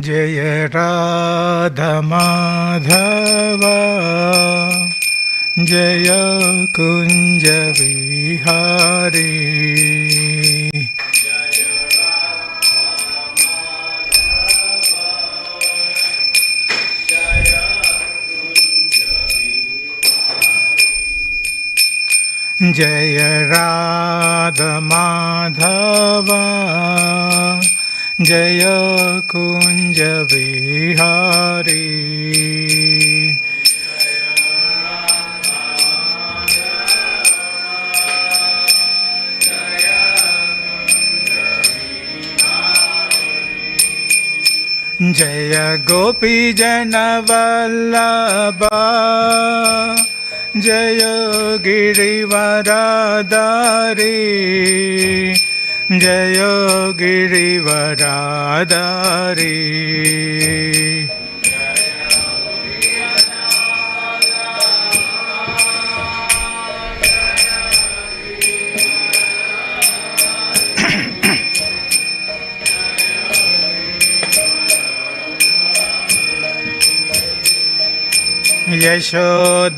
जय राधा माधव जय कुंज विहारी जय राधा माधव जय कुंज विहारी जय गोपी जन वल्लभा जय गिरिवरधारी जय गिरिवरधारी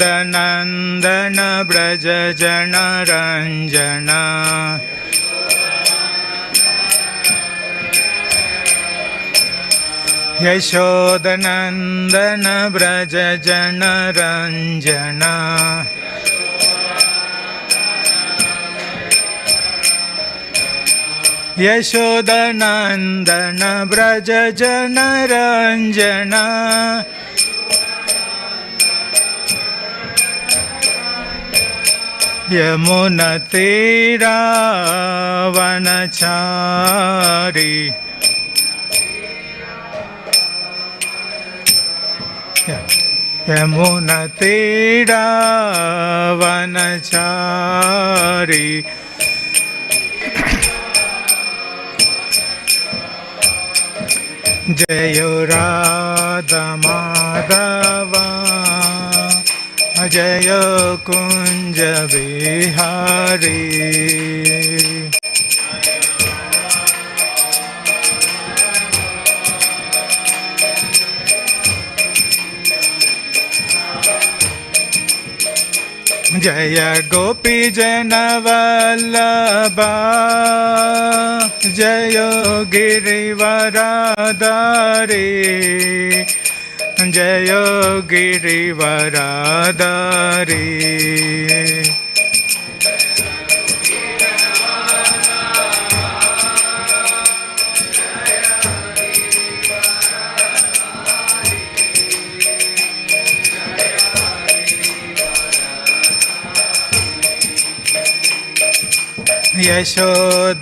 यशोदनंदन ब्रज जन रंजन यशोदनंदन ब्रज जन रंजन यशोदनंदन ब्रज जन रंजन यमुना तीरा वनचारी यमुना तीरा वनचारी जय राधा माधव जय कुंज विहारी जय गोपी जन वल्लभा जय गिरिवरधारी जय गिरिवरधारी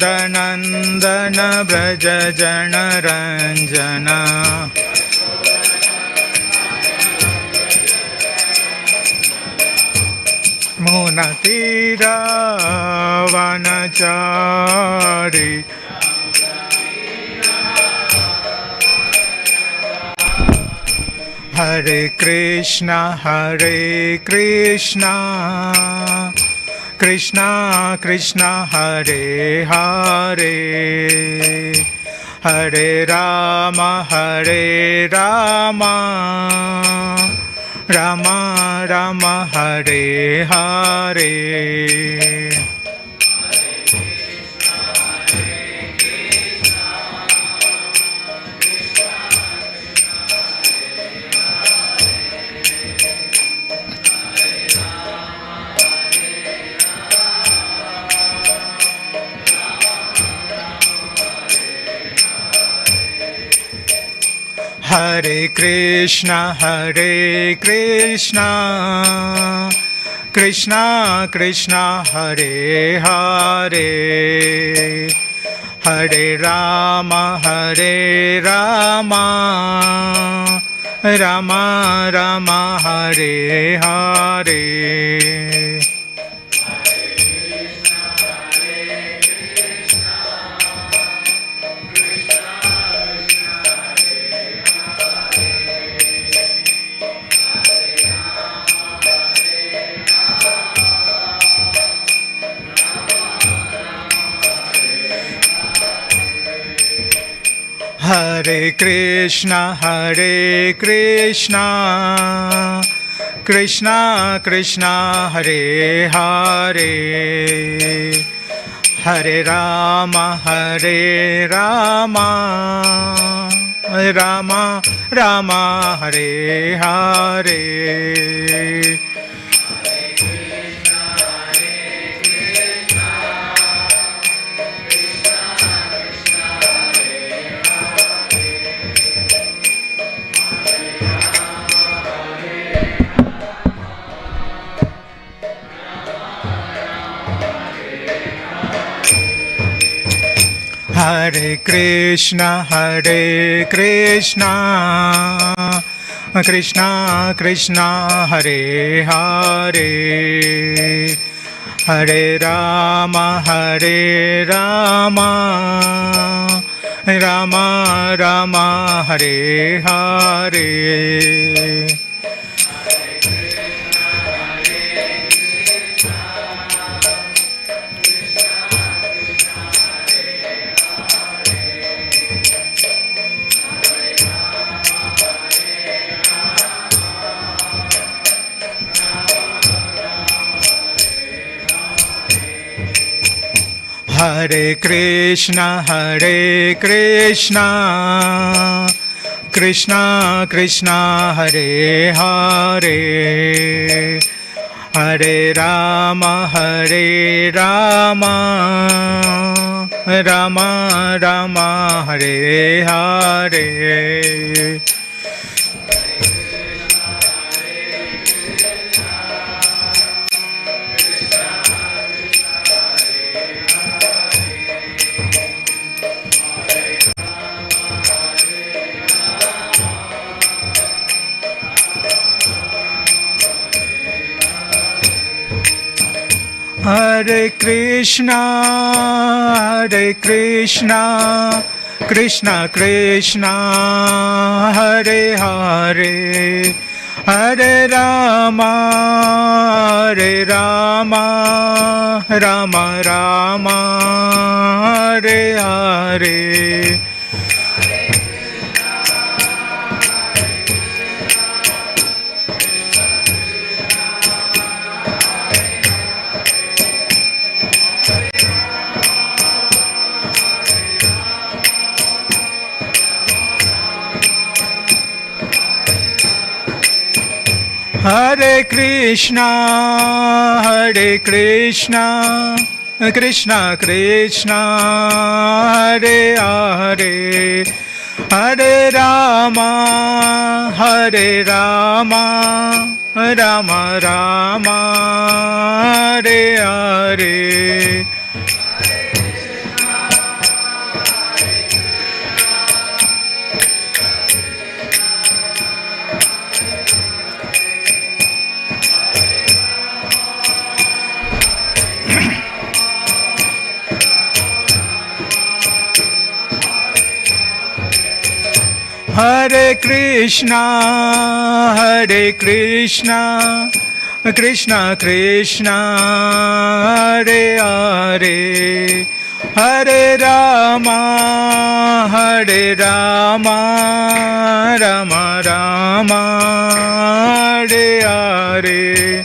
यशोदनंदन ब्रज जन रंजन यमुना तीरा वनचारी हरे Krishna Krishna Krishna Hare Hare Hare Ram Ram Ram Hare Hare Hare Krishna Krishna Krishna Hare Hare Hare Ram Ram Ram Hare Hare Hare Krishna, Krishna Krishna, Hare Hare, Hare Rama, Rama Rama, Hare Hare. Hare Krishna, Krishna Krishna, Hare Hare, Hare Rama, Rama Rama, Hare Hare. Hare Krishna, Krishna Krishna, Hare Hare, Hare Rama, Rama Rama, Hare Hare. Hare Krishna, Krishna Krishna, Hare Hare, Hare Rama, Rama Rama, Hare Hare. Hare Krishna, Krishna Krishna, Hare Hare, Hare Rama, Rama Rama, Hare Hare. Hare Krishna, Krishna Krishna, Hare Hare, Hare Rama, Rama Rama, Hare Hare.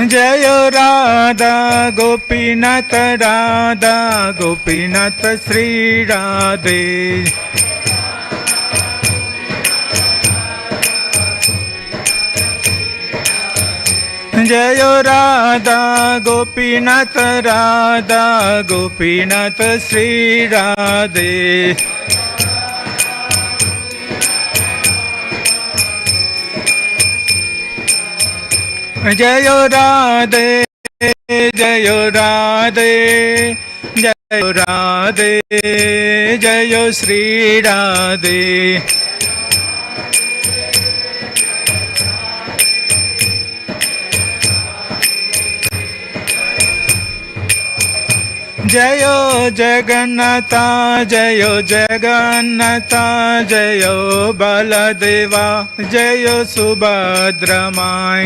Jaya Radha Gopinath, Radha Gopinath, Sri Radhe. Jaya Radha Gopinath, Radha Gopinath, Sri Radhe. Jaya Radhe, Jaya Radhe, Jaya Radhe, Jaya Sri Radhe. जयो जगन्नाथ जयो जगन्नाथ जयो बलदेवा जयो सुभद्रमाय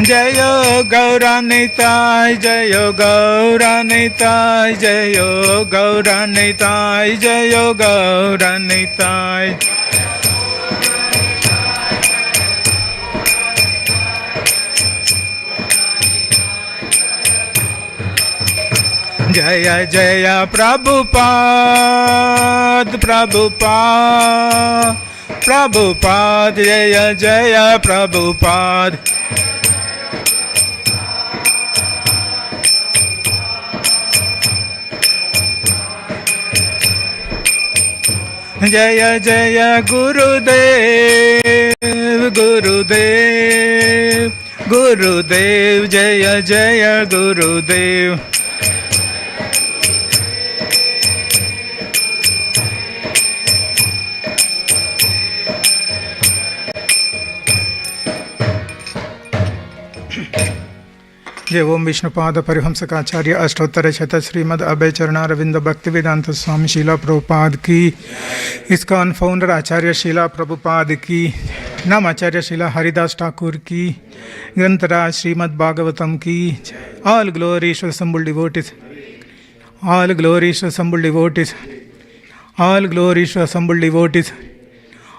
जयो गौरानिताय जयो गौरानिताय जयो गौरानिताय जयो गौरानिताय जय जय प्रभुपाद प्रभुपाद प्रभुपाद जय जय प्रभुपाद जय जय गुरुदेव गुरुदेव गुरुदेव जय जय गुरुदेव जय ओम विष्णुपाद परिहंसकाचार्य अष्टोत्तर शत श्रीमद अभय चरणारविंद भक्ति वेदांत स्वामी शीला प्रभुपाद की, इस्कॉन फाउंडर आचार्य शीला प्रभुपाद की, नाम आचार्य शीला हरिदास ठाकुर की, ग्रंथराज श्रीमद् भागवतम की। All glories to assembled devotees, all glories to assembled devotees, all glories to assembled devotees,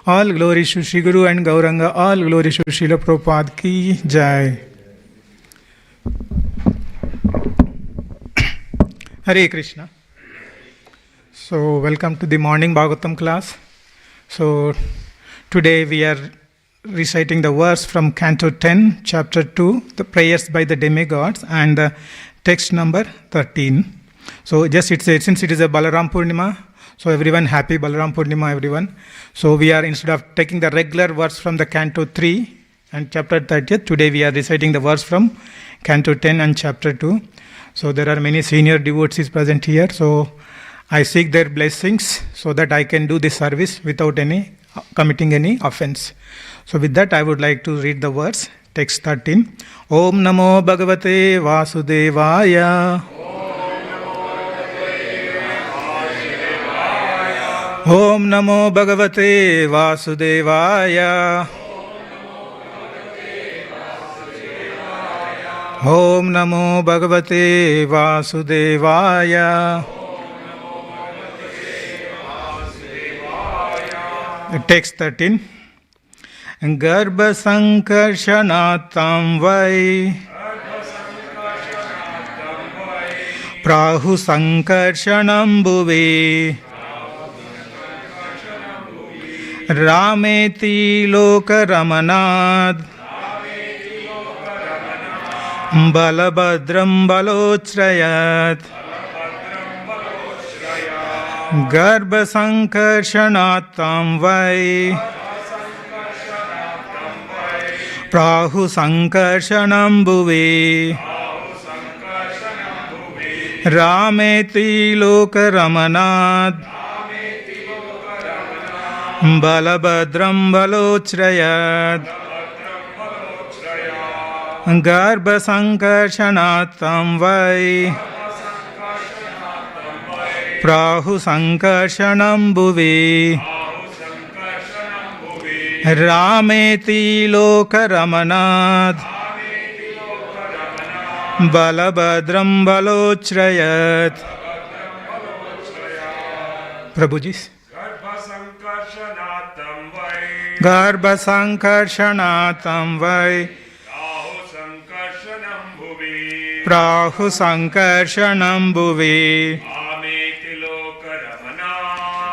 all glories to Shri Guru and Gauranga, all glories to Srila Prabhupada की जय। Hare Krishna. So welcome to the morning Bhagavatam class. So today we are reciting the verse from Canto 10, Chapter 2, the prayers by the demigods, and the text number 13. So just since it is a Balram Purnima, so everyone happy Balram Purnima everyone. So we are, instead of taking the regular verse from the Canto 3 and Chapter 30th, today we are reciting the verse from Canto 10 and Chapter 2. So there are many senior devotees present here. So I seek their blessings so that I can do this service without any committing any offense. So with that I would like to read the verse, text 13. Om Namo Bhagavate Vasudevaya. Om Namo Bhagavate Vasudevaya. Om Namo Bhagavate Vasudevaya. Text 13. Garbha sankarshanatam vai Prahu sankarshanam bhuve Rameti lokaramanad Balabhadram balochrayat Garbha sankarshanatam vai Prahu sankarshanam bhuve Rameti lokaramanad Balabhadram balochrayat Garbha sankarsanatam vai Prahu sankarsanam bhuve Rameti lokaramanad Balabhadram balochrayat. Prabhuji. Garbha sankarsanatam vai Prahu sankarshanam bhuve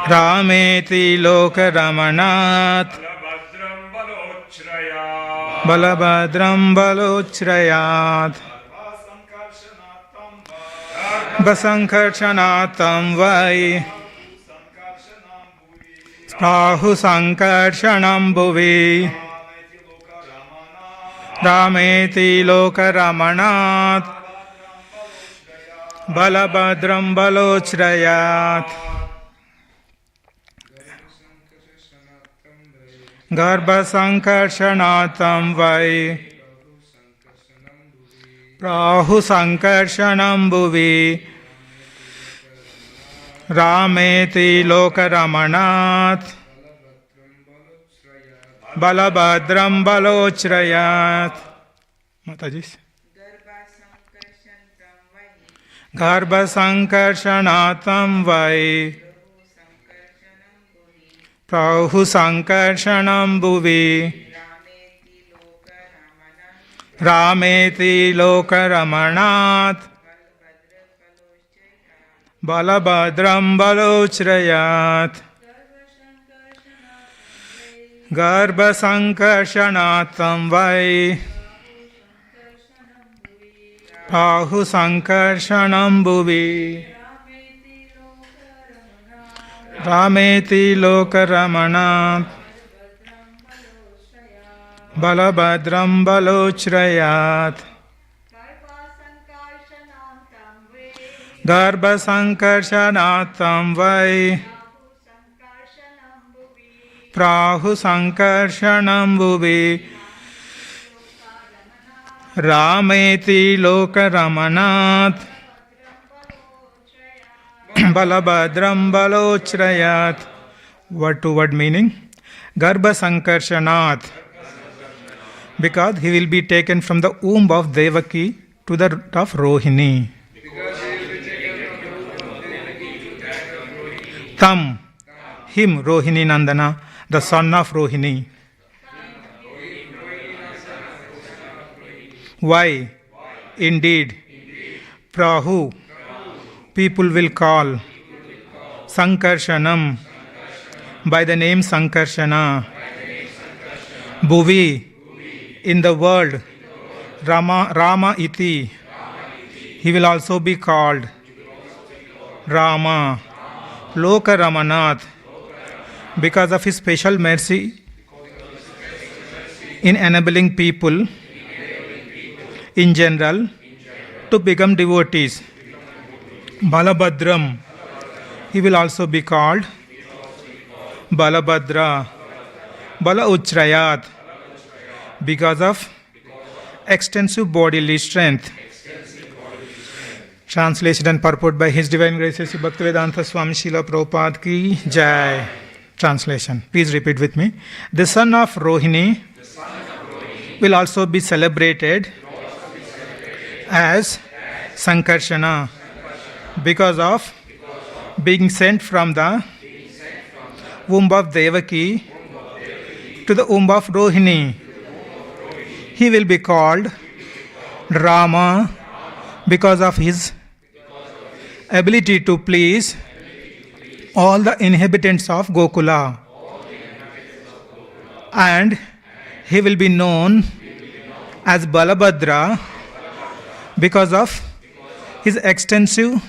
Rameti lokaramanat Balabhadram balochrayat Basankarshanatam vai Prahu sankarshanam bhuve Rameti lokaramanat Balabhadram balochrayat. Garbhasankarsanatam vai Prahu Sankarshanam bhuvi Rameti Lokaramanat Balabhadram Balochrayat. Mataji. Garbhasankarshanatam vai Prahu Sankarshanam bhuvi Rameti Lokaramanat Balabhadram Balochrayat. Garbhasankarsanatam vai Prahu Sankarshanam bhuvi Rameti Lokaramanat Balabhadram Balochrayat. Garbhasankarsanatam vai Prahu Sankarshanam bhuvi Rameti Lokaramanat Balabhadram Balochrayat. Word to word meaning. Garbhasankarshanat, because he will be taken from the womb of Devaki to that of Rohini. Tam, him, Rohini Nandana, the son of Rohini. Why? Indeed. Prahu, people will call. Sankarshanam, by the name Sankarshana. Bhuvi, in the world. Rama iti, he will also be called Rama. Lokaramanat, because of his special mercy in enabling people in general to become devotees. Balabhadram, he will also be called Balabhadra. Bala Uchrayat, because of extensive bodily strength. Translation and purport by His Divine Graces Bhaktivedanta Swami Srila Prabhupada ki Jai. Translation. Please repeat with me. The son of Rohini will also be celebrated as Sankarshana because of being sent from the womb of Devaki to the womb of Rohini. He will be called Rama because of his ability to please all the inhabitants of Gokula. And he will be known as Balabhadra because of his extensive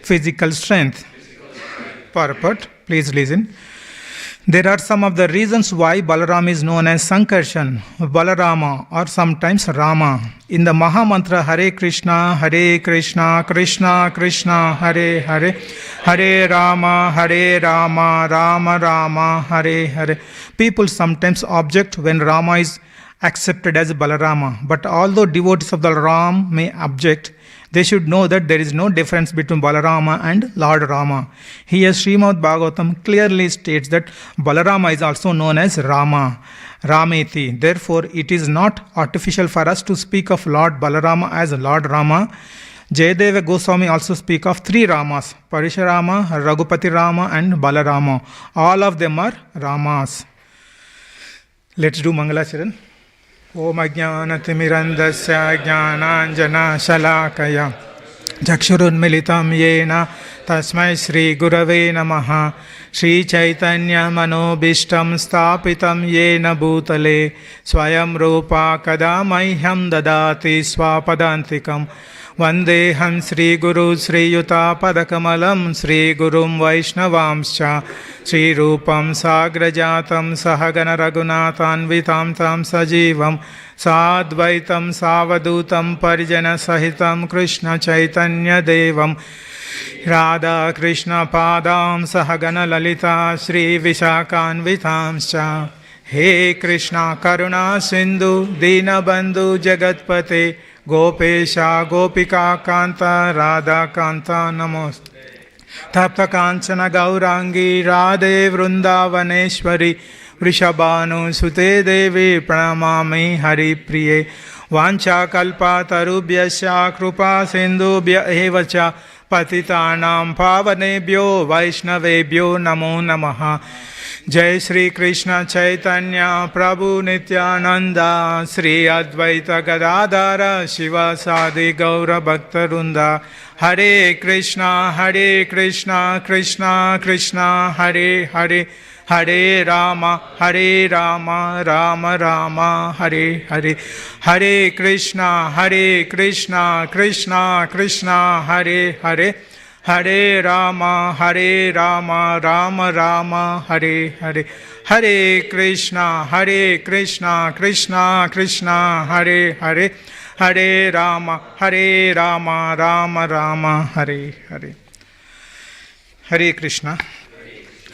physical strength. Purport, please listen. There are some of the reasons why Balaram is known as Sankarshan, Balarama, or sometimes Rama. In the Maha Mantra Hare Krishna, Krishna Krishna, Hare Hare, Hare Rama, Rama Rama, Hare Hare. People sometimes object when Rama is accepted as Balarama. But although devotees of the Ram may object, they should know that there is no difference between Balarama and Lord Rama. Here Srimad Bhagavatam clearly states that Balarama is also known as Rama, Rameti. Therefore, it is not artificial for us to speak of Lord Balarama as Lord Rama. Jayadeva Goswami also speak of three Ramas, Parisharama, Raghupati Rama and Balarama. All of them are Ramas. Let's do Mangalacharan. Om Ajnanatimirandasya Jnananjana Shalakaya Chakshurunmilitam Yena Tasmai Shri Gurave Namaha Shri Chaitanya Manobishtam Stapitam Yena Bhutale Swayam Rupa Kadamahyam Dadati Swapadantikam Vandeham Sri Guru Sri Yuta Padakamalam Sri Gurum Vaishnavamscha Sri Rupam Sagrajatam Sahagana Raghunathan Vitam Tam Sajivam Sadvaitam Savadutam Parijana Sahitam Krishna Chaitanya Devam Radha Krishna Padam Sahagana Lalita Shri Vishakhanvitamscha. He Krishna Karuna Sindhu Dina Bandhu Jagatpate Gopesha Gopika Kanta Radha Kanta Namoste. Tapta Kanchana Gaurangi Radhe Vrindavaneshwari Vrishabhanu Sute Devi Pranamami Hari Priye. Vancha Kalpa Tarubhyasya Krupa Sindhubhya Evacha Patitanam Pavanebhyo Vaishnavebhyo Namo Namaha. Jai Shri Krishna Chaitanya Prabhu Nityananda Sri Advaita Gadadhara Shiva Sadi Gaura Bhaktarunda. Hare Krishna Krishna Krishna Hare Hare, Hare Rama Rama Rama Hare Hare. Hare Krishna Krishna Krishna Hare Hare, Hare Rama Rama Rama Hare Hare. Hare Krishna Krishna Krishna Hare Hare, Hare Rama Rama Rama Hare Hare. Hare Krishna.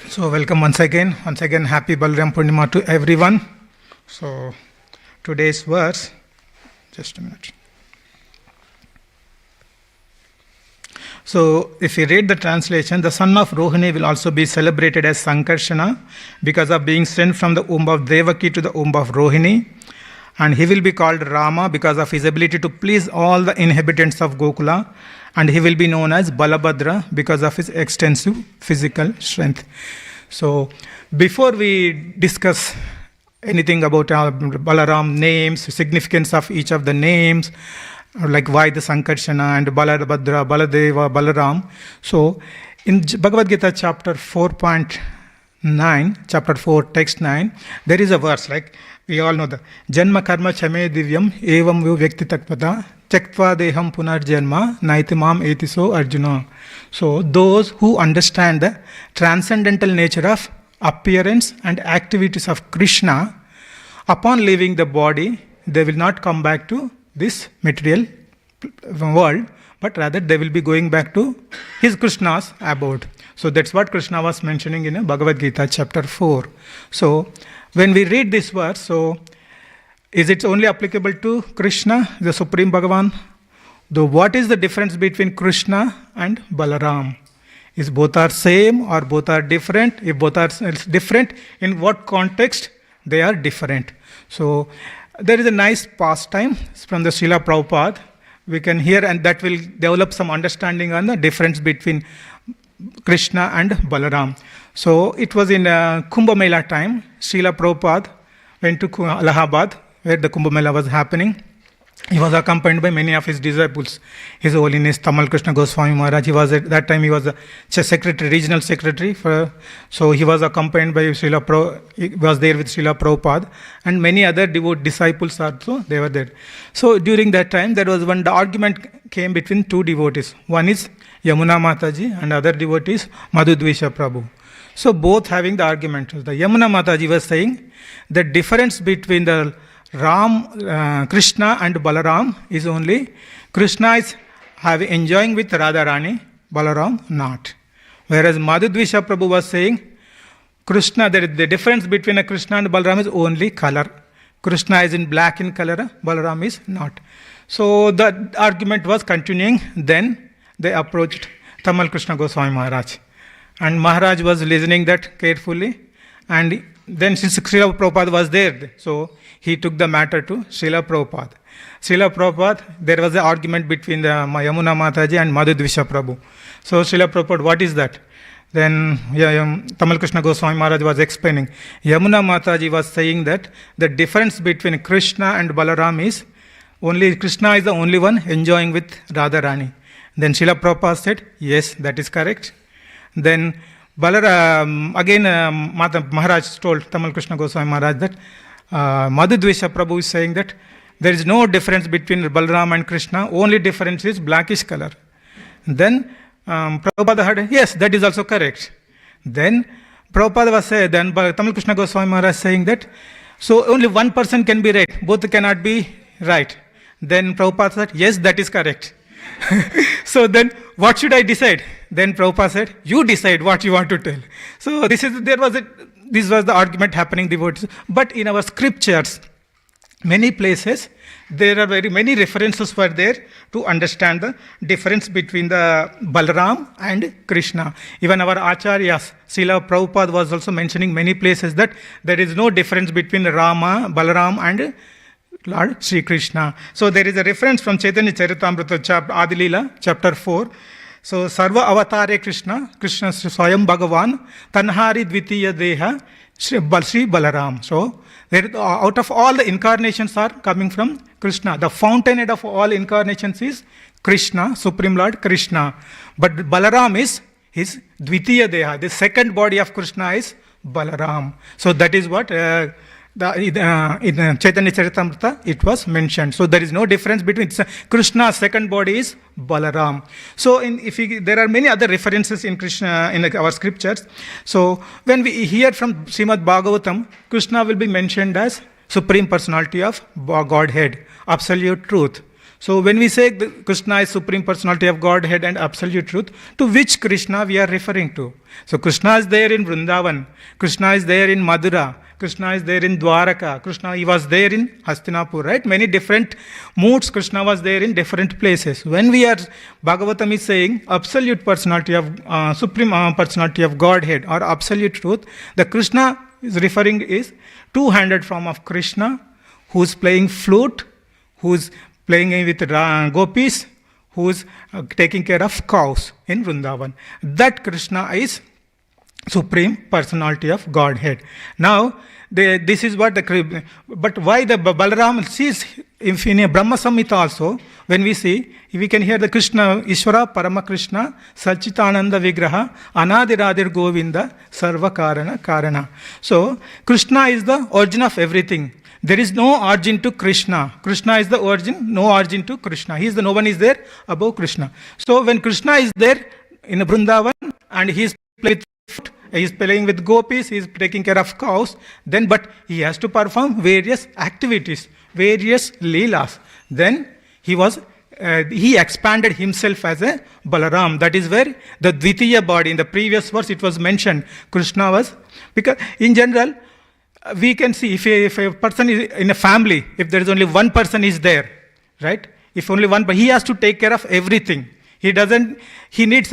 So welcome once again happy Balram Purnima to everyone. So today's verse, just a minute. So if you read the translation, the son of Rohini will also be celebrated as Sankarshana because of being sent from the womb of Devaki to the womb of Rohini. And he will be called Rama because of his ability to please all the inhabitants of Gokula. And he will be known as Balabhadra because of his extensive physical strength. So before we discuss anything about Balaram names, significance of each of the names, like why the Sankarshana and Balabhadra, Baladeva, Balaram. So in Bhagavad Gita chapter 4.9, chapter 4, text 9, there is a verse like we all know the Janma Karma Chame Divyam Evam Vyu Vyakti Takpada Chaktva Deham Punar Janma Naitimam Etiso Arjuna. So those who understand the transcendental nature of appearance and activities of Krishna, upon leaving the body, they will not come back to this material world, but rather they will be going back to his Krishna's abode. So that's what Krishna was mentioning in Bhagavad Gita chapter 4. So when we read this verse, so is it only applicable to Krishna, the Supreme Bhagavan? Though what is the difference between Krishna and Balaram? Is both are same or both are different? If both are different, in what context they are different? So there is a nice pastime from the Srila Prabhupada. We can hear, and that will develop some understanding on the difference between Krishna and Balaram. So it was in Kumbh Mela time. Srila Prabhupada went to Allahabad, where the Kumbh Mela was happening. He was accompanied by many of his disciples. His Holiness Tamal Krishna Goswami Maharaj, he was at that time he was a secretary, regional secretary. So he was accompanied by he was there with Srila Prabhupada, and many other devout disciples also, they were there. So during that time, there was the argument came between two devotees. One is Yamuna Mataji and other devotee is Madhudvisha Prabhu. So both having the argument. The Yamuna Mataji was saying the difference between the Krishna and Balaram is only Krishna is enjoying with Radharani, Balaram not. Whereas Madhudvisha Prabhu was saying Krishna, the difference between a Krishna and Balaram is only color. Krishna is in black in color, Balaram is not. So the argument was continuing. Then they approached Tamal Krishna Goswami Maharaj. And Maharaj was listening that carefully. And then since Srila Prabhupada was there, so he took the matter to Srila Prabhupada. Srila Prabhupada, there was an argument between the Yamuna Mataji and Madhudvisha Prabhu. So Srila Prabhupada, what is that? Then Tamal Krishna Goswami Maharaj was explaining. Yamuna Mataji was saying that the difference between Krishna and Balaram is only Krishna is the only one enjoying with Radharani. Then Srila Prabhupada said, yes, that is correct. Then Maharaj told Tamal Krishna Goswami Maharaj that Madhudvisha Prabhu is saying that there is no difference between Balaram and Krishna, only difference is blackish color. Then Prabhupada heard, yes, that is also correct. Then Prabhupada was saying, then Tamal Krishna Goswami Maharaj saying that, so only one person can be right, both cannot be right. Then Prabhupada said, yes, that is correct. So then what should I decide? Then Prabhupada said, you decide what you want to tell. So this was the argument happening, devotees. But in our scriptures, many places, there are very many references were there to understand the difference between the Balram and Krishna. Even our Acharyas, Srila Prabhupada was also mentioning many places that there is no difference between Rama, Balram and Lord Sri Krishna. So there is a reference from Chaitanya Charitamrita, Adilila, chapter 4. So Sarva Avatare Krishna, Krishna Swayam Bhagavan, Tanhari Dvitiya Deha, Sri Balaram. So there, out of all the incarnations are coming from Krishna. The fountainhead of all incarnations is Krishna, Supreme Lord Krishna. But Balaram is his Dvitiya Deha. The second body of Krishna is Balaram. So that is what in Chaitanya Charitamrita it was mentioned. So there is no difference between Krishna's second body is Balaram. So there are many other references in Krishna in our scriptures. So when we hear from Srimad Bhagavatam, Krishna will be mentioned as Supreme Personality of Godhead, Absolute Truth. So when we say Krishna is Supreme Personality of Godhead and Absolute Truth, to which Krishna we are referring to? So Krishna is there in Vrindavan, Krishna is there in Madura, Krishna is there in Dwaraka, Krishna, he was there in Hastinapur, right? Many different moods Krishna was there in different places. When we are, Bhagavatam is saying Absolute Personality of, Supreme Personality of Godhead or Absolute Truth, the Krishna is referring is two-handed form of Krishna, who's playing flute, who's playing with gopis, who's taking care of cows in Vrindavan. That Krishna is Supreme Personality of Godhead. Now, this is what but why the Balram sees in Brahma Samhita also, when we see, we can hear the Krishna, Ishvara, Parama Krishna, Sachitananda Vigraha, Anadiradir Govinda, Sarva Karana. So, Krishna is the origin of everything. There is no origin to Krishna. Krishna is the origin, no origin to Krishna. No one is there above Krishna. So when Krishna is there in Vrindavan and he is playing with gopis, he is taking care of cows, but he has to perform various activities, various leelas. Then he expanded himself as a Balaram. That is where the Dvitiya body, in the previous verse it was mentioned, Krishna was, because in general, we can see if a person is in a family, if there is only one person is there, right? If only one, but he has to take care of everything. He needs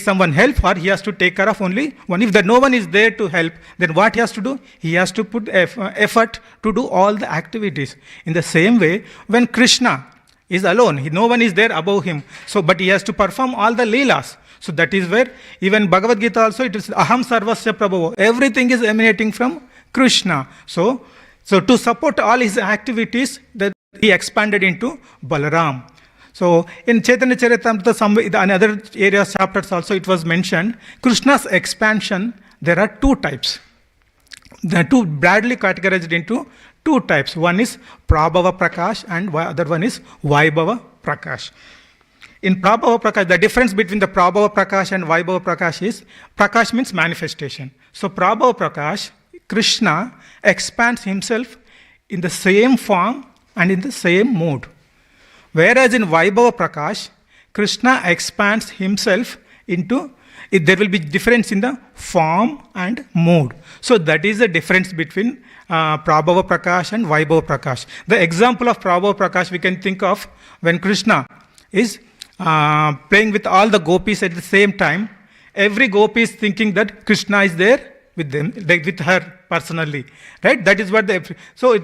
someone help, or he has to take care of only one. If no one is there to help, then what he has to do? He has to put effort to do all the activities. In the same way, when Krishna is alone, no one is there above him. So, but he has to perform all the leelas. So that is where even Bhagavad Gita also, it is Aham Sarvasya Prabhu. Everything is emanating from Krishna. So to support all his activities, that he expanded into Balaram. So in Chaitanya Charitamrita, in other areas, chapters also, it was mentioned, Krishna's expansion, there are two types. They are two broadly categorized into two types. One is Prabhava Prakash and other one is Vaibhava Prakash. In Prabhava Prakash, the difference between the Prabhava Prakash and Vaibhava Prakash is, Prakash means manifestation. So Prabhava Prakash, Krishna expands himself in the same form and in the same mood. Whereas in Vaibhava Prakash, Krishna expands himself into, there will be difference in the form and mood. So that is the difference between Prabhava Prakash and Vaibhava Prakash. The example of Prabhava Prakash we can think of when Krishna is playing with all the gopis at the same time. Every gopi is thinking that Krishna is there with them, with her personally, right? That is what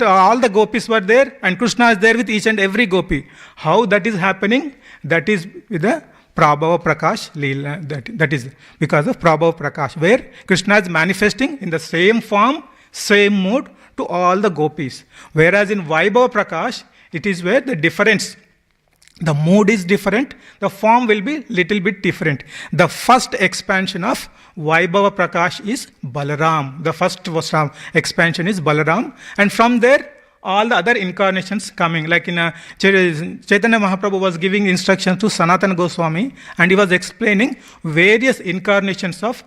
all the gopis were there and Krishna is there with each and every gopi. How that is happening? That is with the Prabhava Prakash Leela. That is because of Prabhava Prakash, where Krishna is manifesting in the same form, same mood to all the gopis. Whereas in Vaibhava Prakash, it is where the difference, the mood is different, the form will be little bit different. The first expansion of Vaibhava Prakash is Balaram. The first expansion is Balaram. And from there, all the other incarnations coming. Like in Chaitanya Mahaprabhu was giving instructions to Sanatana Goswami and he was explaining various incarnations of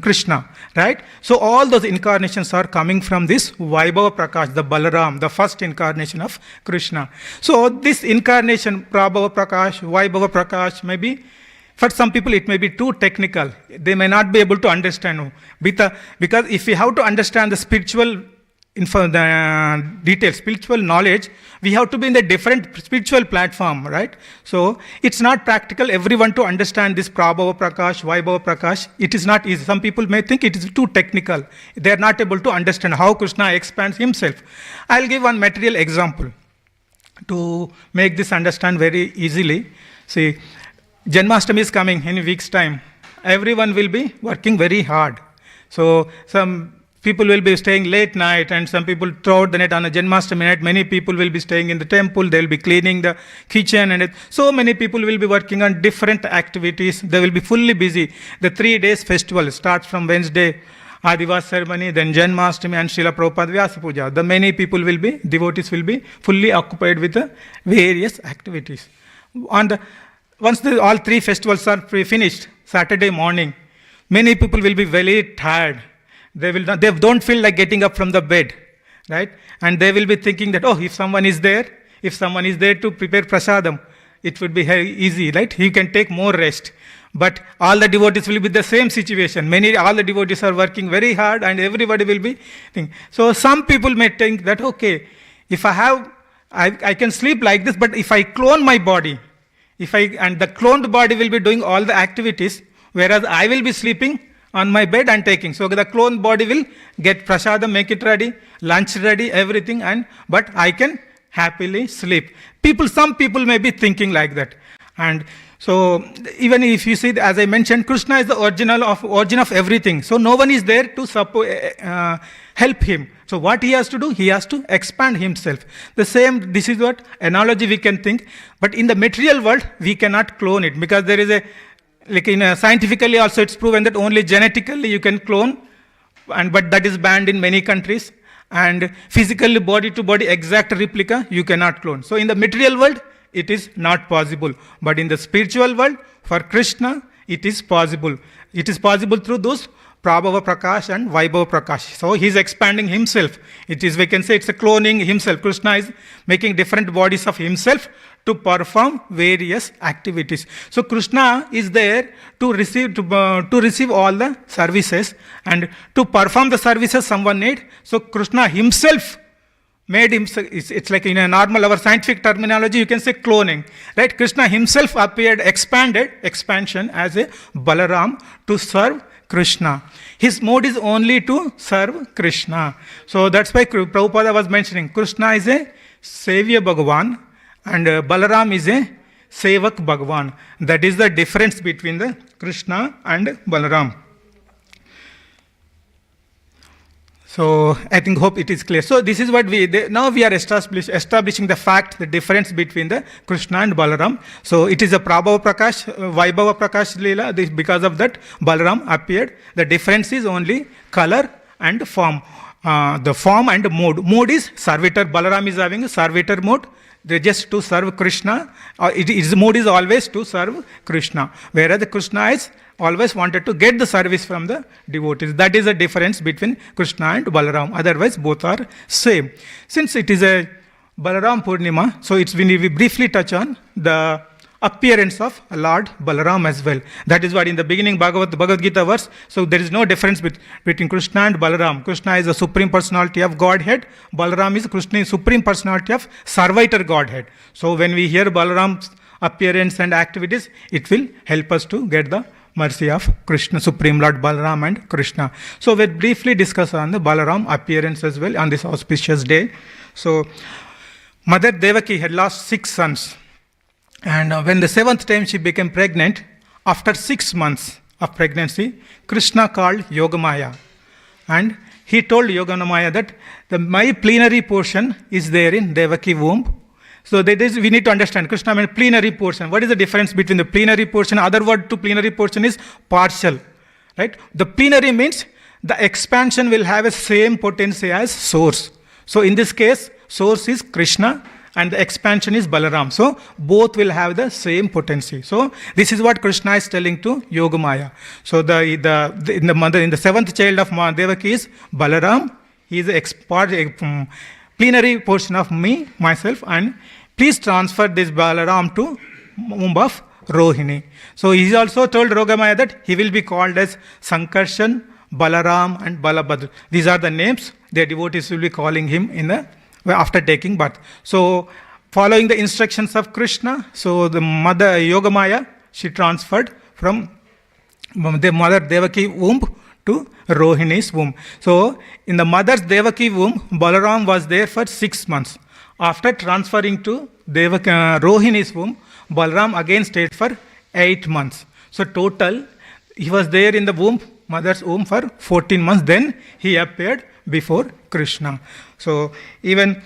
Krishna, right? So all those incarnations are coming from this Vaibhava Prakash, the Balaram, the first incarnation of Krishna. So this incarnation, Prabhava Prakash, Vaibhava Prakash, maybe For some people, it may be too technical. They may not be able to understand. Because if we have to understand the spiritual details, spiritual knowledge, we have to be in the different spiritual platform, right? So it's not practical everyone to understand this Prabhava Prakash, Vaibhava Prakash. It is not easy. Some people may think it is too technical. They are not able to understand how Krishna expands himself. I'll give one material example to make this understand very easily. See, Janmashtami is coming in a week's time. Everyone will be working very hard. So some people will be staying late night, and some people throughout the night on a Janmashtami night. Many people will be staying in the temple. They will be cleaning the kitchen, and so many people will be working on different activities. They will be fully busy. The 3 days festival starts from Wednesday, Adivas ceremony, then Janmashtami and Srila Prabhupada Vyasa Puja. The many people will be, devotees will be fully occupied with the various activities. Once all 3 festivals are finished, Saturday morning, many people will be very tired. They don't feel like getting up from the bed, right? And they will be thinking that, if someone is there to prepare prasadam, it would be very easy, right? You can take more rest. But all the devotees will be the same situation. All the devotees are working very hard, and everybody will be thinking. So some people may think that, if I can sleep like this, but if I clone my body, and the cloned body will be doing all the activities, whereas I will be sleeping on my bed and taking. So the cloned body will get prasadam, make it ready, lunch ready, everything, but I can happily sleep. Some people may be thinking like that. And so even if you see, as I mentioned, Krishna is the origin of everything. So no one is there to help him. So what he has to do? He has to expand himself. This is what analogy we can think. But in the material world, we cannot clone it, because there is scientifically also it's proven that only genetically you can clone, but that is banned in many countries. And physically, body to body, exact replica, you cannot clone. So in the material world, it is not possible. But in the spiritual world, for Krishna, it is possible. It is possible through those Prabhava Prakash and Vaibhava Prakash. So he is expanding himself. We can say it's a cloning himself. Krishna is making different bodies of himself to perform various activities. So Krishna is there to receive all the services, and to perform the services someone need. So Krishna himself made himself. It's like in a normal, our scientific terminology, you can say cloning, right? Krishna himself appeared, expansion as a Balram to serve Krishna. His mode is only to serve Krishna. So that's why Prabhupada was mentioning Krishna is a Savior Bhagavan, and Balaram is a Sevak Bhagavan. That is the difference between the Krishna and Balaram. So I hope it is clear. So this is what now we are establishing the difference between the Krishna and Balaram. So it is a Prabhava Prakash, Vaibhava Prakash Leela. Because of that, Balaram appeared. The difference is only color and form. The form and mode. Mode is servitor. Balaram is having a servitor mode. They just to serve Krishna. His mode is always to serve Krishna. Whereas the Krishna is always wanted to get the service from the devotees. That is the difference between Krishna and Balaram. Otherwise, both are same. Since it is a Balaram Purnima, so we briefly touch on the appearance of Lord Balaram as well. That is what in the beginning Bhagavad Gita verse. So there is no difference between Krishna and Balaram. Krishna is the Supreme Personality of Godhead. Balaram is Krishna's Supreme Personality of Servitor Godhead. So when we hear Balaram's appearance and activities, it will help us to get the mercy of Krishna, Supreme Lord Balram and Krishna. So we'll briefly discuss on the Balaram appearance as well on this auspicious day. So Mother Devaki had lost 6 sons. And when the 7th time she became pregnant, after 6 months of pregnancy, Krishna called Yogamaya. And he told Yogamaya that my plenary portion is there in Devaki womb. So we need to understand Krishna means plenary portion. What is the difference between the plenary portion? Other word to plenary portion is partial, right? The plenary means the expansion will have a same potency as source. So in this case, source is Krishna and the expansion is Balaram. So both will have the same potency. So this is what Krishna is telling to Yogamaya. So in the 7th child of Devaki is Balaram. He is a plenary portion of myself, and please transfer this Balaram to womb of Rohini. So he also told Yogamaya that he will be called as Sankarshan, Balaram and Balabhadra. These are the names the devotees will be calling him after taking birth. So following the instructions of Krishna, so the mother Yogamaya, she transferred from the mother Devaki womb to Rohini's womb. So in the mother's Devaki womb, Balaram was there for 6 months. After transferring to Rohini's womb, Balram again stayed for 8 months. So total, he was there in the womb, mother's womb, for 14 months. Then he appeared before Krishna. So even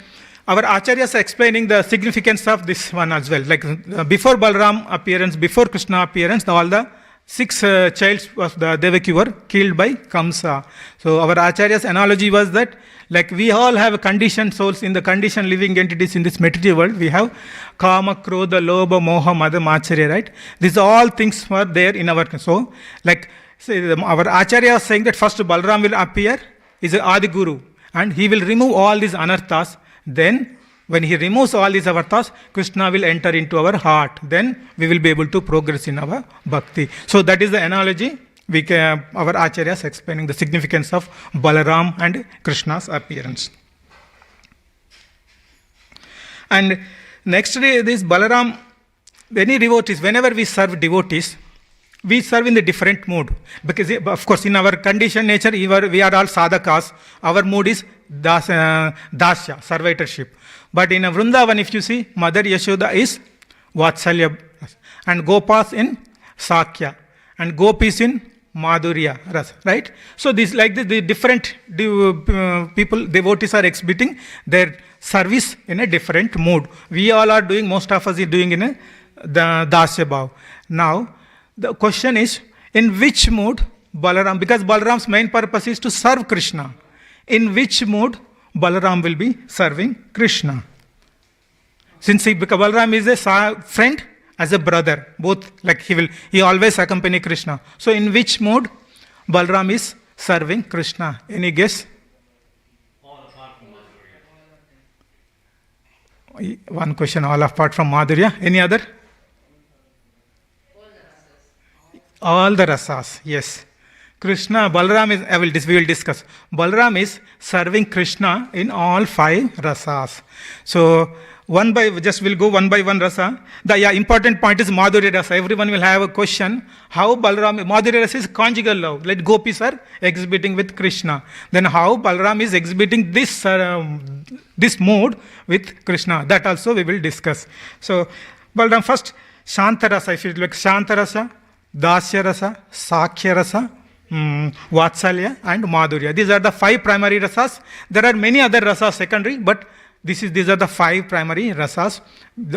our acharyas are explaining the significance of this one as well. Like before Balram appearance, before Krishna appearance, all the 6 childs of the Devaki were killed by Kamsa. So our acharyas analogy was that, like, we all have conditioned souls in the conditioned living entities in this material world. We have Kama, Krodha, Lobha, Moha, Mada, Macharya, right? These all things were there in our, so like our acharya is saying that first Balram will appear, is an Adi Guru, and he will remove all these anarthas. Then when he removes all these avatars, Krishna will enter into our heart. Then we will be able to progress in our bhakti. So that is the analogy our acharyas explaining the significance of Balaram and Krishna's appearance. And next day, this Balaram, any devotees, whenever we serve devotees, we serve in the different mood. Because of course in our conditioned nature, we are all sadhakas. Our mood is dasya, servitorship. But in a Vrindavan, if you see, Mother Yashoda is Vatsalya, and Gopas in Sakya, and Gopis in Madhurya Rasa, right? So this, like this, the different people, devotees are exhibiting their service in a different mood. We all are doing, most of us are doing in the Dasya Bhav. Now, the question is, in which mood Balaram, because Balaram's main purpose is to serve Krishna, in which mood Balaram will be serving Krishna? Since Balaram is a friend, as a brother, both, like he always accompany Krishna. So in which mood Balram is serving Krishna? Any guess? All apart from Madhurya. One question, all apart from Madhurya. Any other? All the rasas, yes. Krishna, Balram is, we will discuss. Balram is serving Krishna in all 5 rasas. So we'll go one by one rasa. The important point is Madhurya rasa. Everyone will have a question. How Balram, Madhurya rasa is conjugal love. Let gopis are exhibiting with Krishna. Then how Balram is exhibiting this mood with Krishna. That also we will discuss. So Balram first, Shanta rasa. If you look, Shanta rasa, Dasya rasa, Sakya rasa, Vatsalya and Madhurya. These are the 5 primary rasas. There are many other rasas secondary, but these are the 5 primary rasas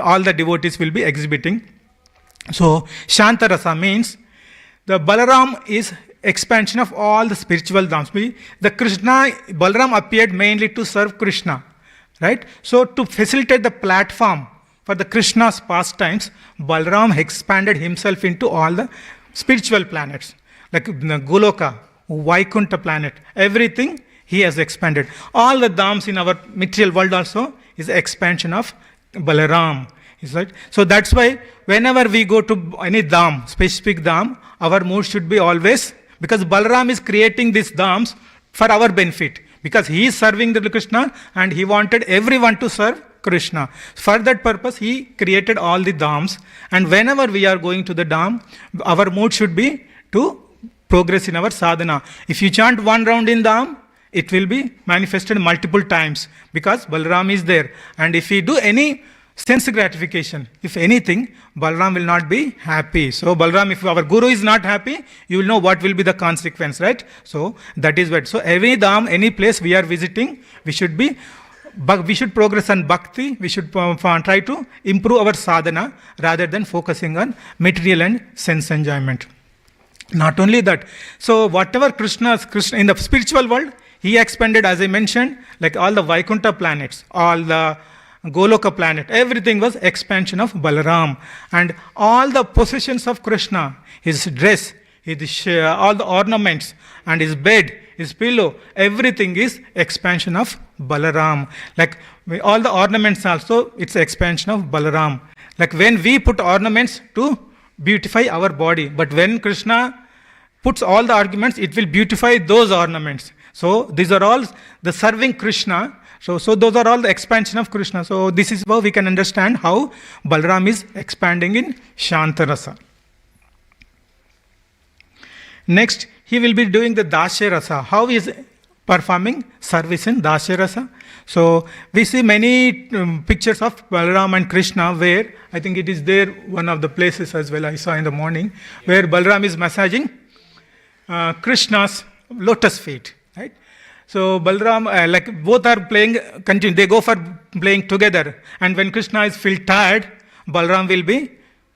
all the devotees will be exhibiting. So Shanta rasa means the Balaram is expansion of all the spiritual dhams. The Krishna, Balaram appeared mainly to serve Krishna, right? So to facilitate the platform for the Krishna's pastimes, Balaram expanded himself into all the spiritual planets, like Goloka, Vaikuntha planet, everything he has expanded. All the dhams in our material world also is expansion of Balaram. Is right? So that's why whenever we go to any dham, specific dham, our mood should be always, because Balaram is creating these dhams for our benefit. Because he is serving the Krishna and he wanted everyone to serve Krishna. For that purpose, he created all the dhams. And whenever we are going to the dham, our mood should be to progress in our sadhana. If you chant one round in dham, it will be manifested multiple times because Balram is there. And if we do any sense gratification, if anything, Balram will not be happy. So Balram, if our Guru is not happy, you will know what will be the consequence, right? So that is what. So every dham, any place we are visiting, we should progress on bhakti. We should try to improve our sadhana rather than focusing on material and sense enjoyment. Not only that, so whatever Krishna in the spiritual world, he expanded, as I mentioned, like all the Vaikuntha planets, all the Goloka planet, everything was expansion of Balaram. And all the possessions of Krishna, his dress, all the ornaments, and his bed, his pillow, everything is expansion of Balaram. Like all the ornaments also, it's expansion of Balaram. Like when we put ornaments to beautify our body. But when Krishna puts all the arguments, it will beautify those ornaments. So these are all the serving Krishna. So those are all the expansion of Krishna. So this is how we can understand how Balram is expanding in Shantarasa. Next, he will be doing the Dasya Rasa. How he is performing service in Dasya Rasa? So we see many pictures of Balram and Krishna where, I think it is there, one of the places as well I saw in the morning, where Balram is massaging Krishna's lotus feet. Right? So Balram, like both are playing, they go for playing together. And when Krishna is feel tired, Balram will be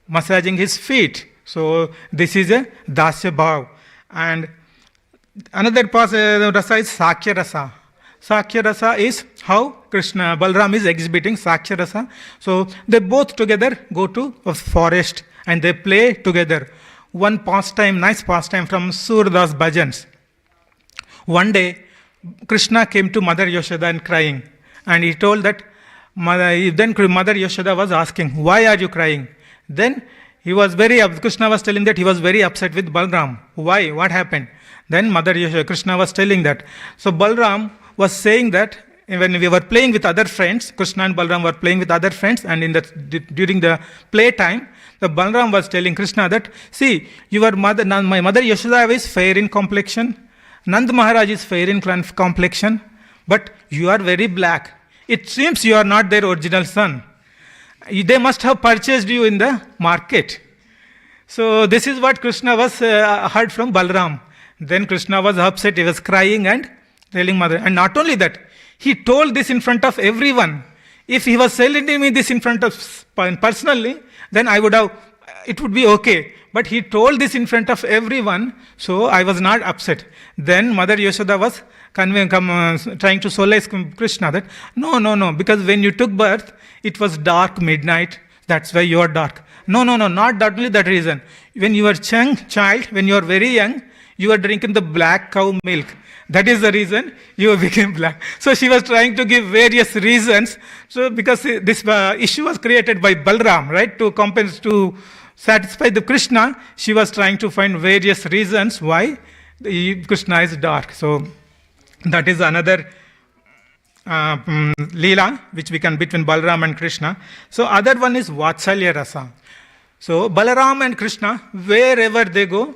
massaging his feet. So this is a Dasya Bhav. And another rasa is Sakya Rasa. Sakya Rasa is how Balram is exhibiting Sakya Rasa. So they both together go to a forest and they play together. One pastime, nice pastime from Surdas Bhajans. One day, Krishna came to Mother Yashoda and crying. And he told that, then Mother Yashoda was asking, why are you crying? Then Krishna was telling that he was very upset with Balram. Why? What happened? Then Krishna was telling that. So Balram was saying that when we were playing with other friends, Krishna and Balram were playing with other friends, and during the playtime, the Balram was telling Krishna that, see, my mother Yashoda is fair in complexion, Nand Maharaj is fair in complexion, but you are very black. It seems you are not their original son. They must have purchased you in the market. So this is what Krishna was heard from Balram. Then Krishna was upset, he was crying and telling mother. And not only that, he told this in front of everyone. If he was telling me this in front of personally, then it would be okay. But he told this in front of everyone, so I was not upset. Then Mother Yashoda was trying to solace Krishna that, no, because when you took birth, it was dark midnight, that's why you are dark. No, not only that reason. When you were child, when you are very young, you are drinking the black cow milk. That is the reason you became black. So she was trying to give various reasons. So because this issue was created by Balram, right, to satisfy the Krishna, she was trying to find various reasons why Krishna is dark. So that is another Leela which we can between Balram and Krishna. So other one is Vatsalya Rasa. So Balaram and Krishna, wherever they go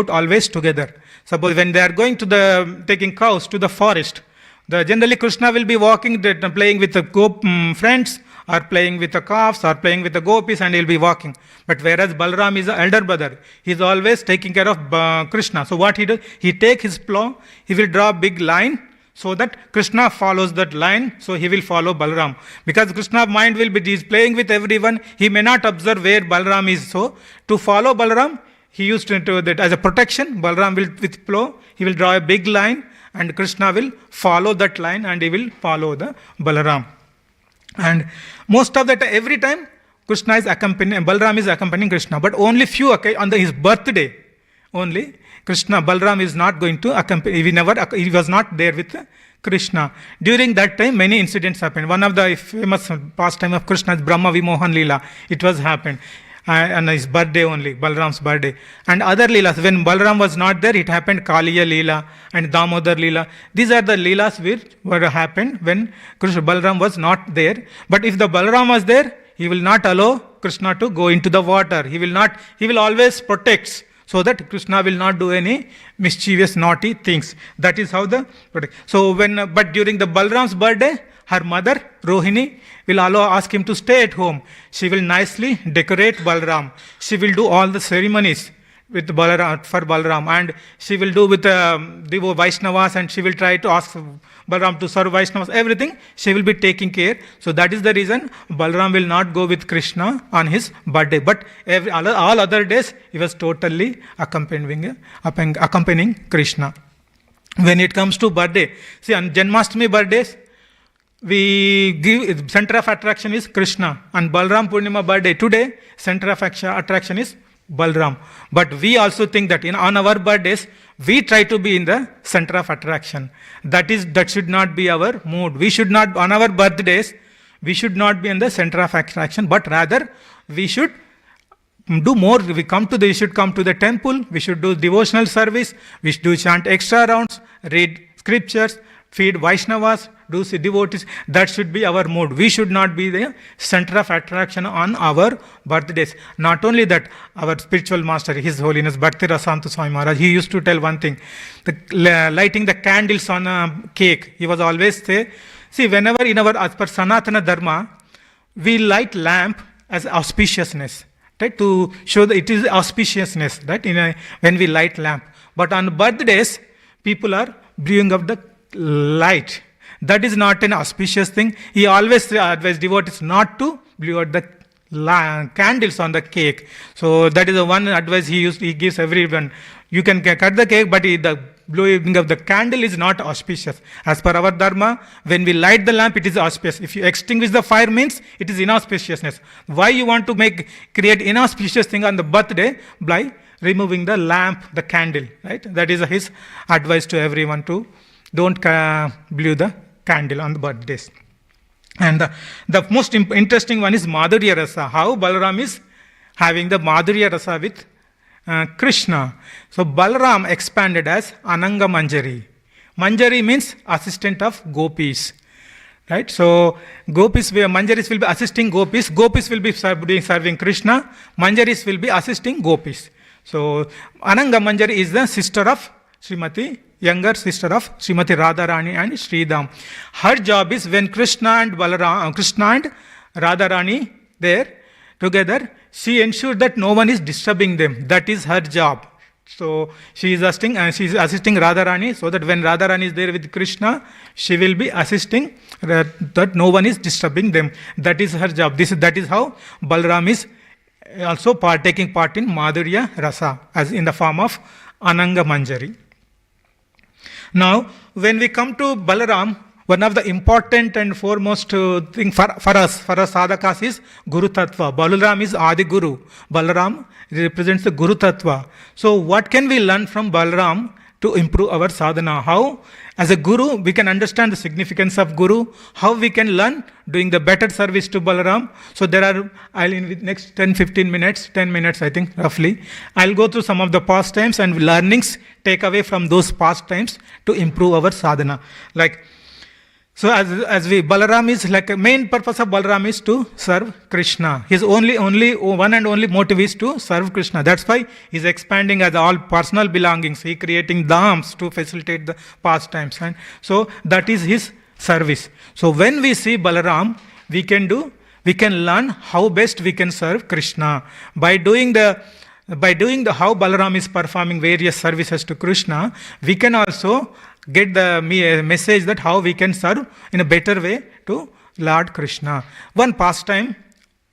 always together. Suppose when they are going to taking cows to the forest, generally Krishna will be walking, playing with the friends, or playing with the calves, or playing with the gopis, and he will be walking. But whereas Balram is the elder brother, he is always taking care of Krishna. So what he does, he take his plow, he will draw a big line, so that Krishna follows that line, so he will follow Balram. Because Krishna's mind will be, he is playing with everyone, he may not observe where Balram is. So to follow Balram, he used to do that as a protection. Balram will, with plow, he will draw a big line, and Krishna will follow that line, and he will follow the Balaram. And most of that, every time Balram is accompanying Krishna, but only few on his birthday, only Balram is not going to accompany. He was not there with Krishna. During that time, many incidents happened. One of the famous pastime of Krishna is Brahma Vimohan Leela. It was happened on his birthday only, Balram's birthday. And other Leelas, when Balram was not there, it happened Kaliya Leela and Damodar Leela. These are the Leelas which were happened when Balram was not there. But if the Balram was there, he will not allow Krishna to go into the water. He will always protect, so that Krishna will not do any mischievous, naughty things. That is how so but during the Balram's birthday, her mother, Rohini, will ask him to stay at home. She will nicely decorate Balram. She will do all the ceremonies with for Balram, and she will do with the Vaishnavas, and she will try to ask Balram to serve Vaishnavas, everything she will be taking care. So that is the reason Balram will not go with Krishna on his birthday. But all other days, he was totally accompanying Krishna. When it comes to birthday, see, on Janmashtami birthdays, we give center of attraction is Krishna. And Balram Purnima birthday today, center of attraction is Balram. But we also think that on our birthdays, we try to be in the center of attraction. That should not be our mood. We should not, on our birthdays, we should not be in the center of attraction, but rather we should do more. We should come to the temple, we should do devotional service, we should do chant extra rounds, read scriptures, feed Vaishnavas, do devotees. That should be our mood. We should not be the center of attraction on our birthdays. Not only that, our spiritual master, His Holiness Bhakti Rasantu Swami Maharaj, he used to tell one thing, lighting the candles on a cake. He was always say, see, whenever as per Sanatana Dharma, we light lamp as auspiciousness, right? To show that it is auspiciousness, right? When we light lamp. But on birthdays, people are brewing up the light. That is not an auspicious thing. He always advised devotees not to blow out the candles on the cake. So that is the one advice he gives everyone. You can cut the cake, but the blowing of the candle is not auspicious. As per our dharma, when we light the lamp, it is auspicious. If you extinguish the fire, means it is inauspiciousness. Why you want to create inauspicious thing on the birthday by removing the lamp, the candle, right? That is his advice to everyone, to don't blow the candle on the birthdays. And the most interesting one is Madhurya Rasa. How Balram is having the Madhurya Rasa with Krishna. So Balram expanded as Ananga Manjari. Manjari means assistant of gopis. Right? So Manjaris will be assisting gopis. Gopis will be serving Krishna. Manjaris will be assisting gopis. So Ananga Manjari is the sister of younger sister of Srimati Radharani and Sridham. Her job is when Krishna and Radharani there together, she ensures that no one is disturbing them. That is her job. So she is assisting Radharani, so that when Radharani is there with Krishna, she will be assisting that no one is disturbing them. That is her job. That is how Balram is also taking part in Madhurya Rasa, as in the form of Ananga Manjari. Now, when we come to Balaram, one of the important and foremost thing for us sadhakas is Guru Tattva. Balaram is Adi Guru. Balaram represents the Guru Tattva. So, what can we learn from Balaram to improve our sadhana? How, as a Guru, we can understand the significance of Guru. How we can learn doing the better service to Balaram. So, in the next 10 minutes I think roughly, I'll go through some of the pastimes and learnings, take away from those pastimes to improve our sadhana. So Balaram is a main purpose of Balaram is to serve Krishna. His only one and only motive is to serve Krishna. That's why he's expanding as all personal belongings. He creating dhams to facilitate the pastimes. And so that is his service. So when we see Balaram, we can learn how best we can serve Krishna. By doing how Balaram is performing various services to Krishna, we can also get the message that how we can serve in a better way to Lord Krishna. One pastime